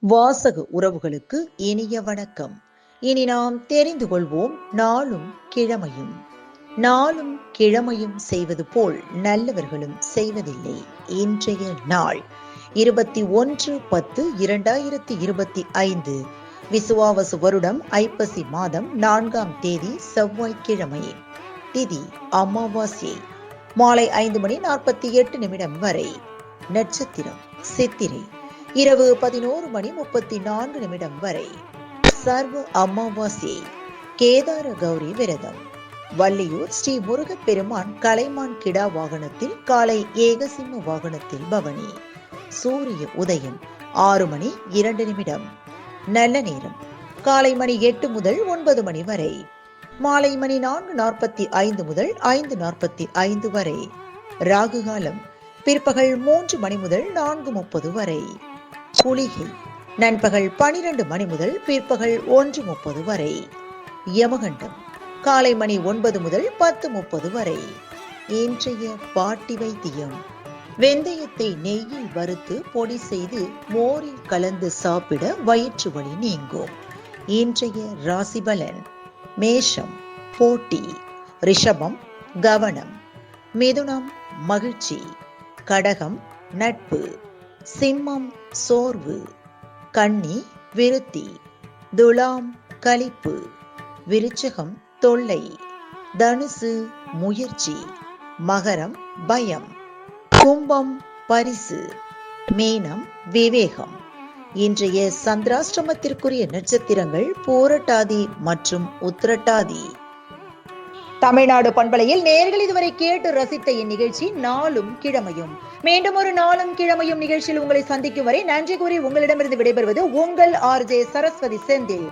வாசக உறவுகளுக்கு இனிய வணக்கம். இனி நாம் தெரிந்து கொள்வோம் நாளும் கிழமையும். நாளும் கிழமையும் செய்வது போல் நல்லவர்களும் செய்வதில்லை. இன்றைய நாள் 21/10/2025 விசுவாவசு வருடம் ஐப்பசி மாதம் 4ஆம் தேதி செவ்வாய்க்கிழமை. திதி அமாவாசை. மாலை 5:48 வரை. நட்சத்திரம் சித்திரை. இரவு 11:34 வரை. சர்வ அமாவாசை. கேதார கௌரி விரதம். வள்ளியூர் ஸ்ரீ முருகப்பெருமான் கலைமான் கிடா வாகனத்தில், காலை ஏகசிம்ம வாகனத்தில் பவனி. சூரிய உதயம் 6:02. நல்ல நேரம் காலை மணி 8 முதல் 9 மணி வரை. மாலை மணி 4:45 முதல் 5:45 வரை. ராகு காலம் பிற்பகல் 3 மணி முதல் 4:30 வரை. குளிகை நண்பகல் 12 மணி முதல் பிற்பகல் 1:30 வரை. யமகண்டம் காலை மணி 9 முதல் 10:30 வரை. இன்றைய பாட்டி வைத்தியம். வெந்தயத்தை நெய்யில் வறுத்து பொடி செய்து மோரில் கலந்து சாப்பிட வயிற்று வலி நீங்கும். இன்றைய ராசி பலன். மேஷம் போட்டி, ரிஷபம் கவனம், மிதுனம் மகிழ்ச்சி, கடகம் நட்பு, சிம்மம் சோர்வு, கன்னி விருத்தி, துலாம் களிப்பு, விருச்சகம் தொல்லை, தனுசு முயற்சி, மகரம் பயம், கும்பம் பரிசு, மீனம் விவேகம். இன்றைய சந்திராஷ்டமத்திற்குரிய நட்சத்திரங்கள் பூரட்டாதி மற்றும் உத்திரட்டாதி. தமிழ்நாடு பண்பலையில் நேயர்கள் இதுவரை கேட்டு ரசித்த இந்நிகழ்ச்சி நாளும் கிழமையும். மீண்டும் ஒரு நாளும் கிழமையும் நிகழ்ச்சியில் உங்களை சந்திக்கும் வரை நன்றி கூறி உங்களிடமிருந்து விடைபெறுவது உங்கள் RJ சரஸ்வதி செந்தில்.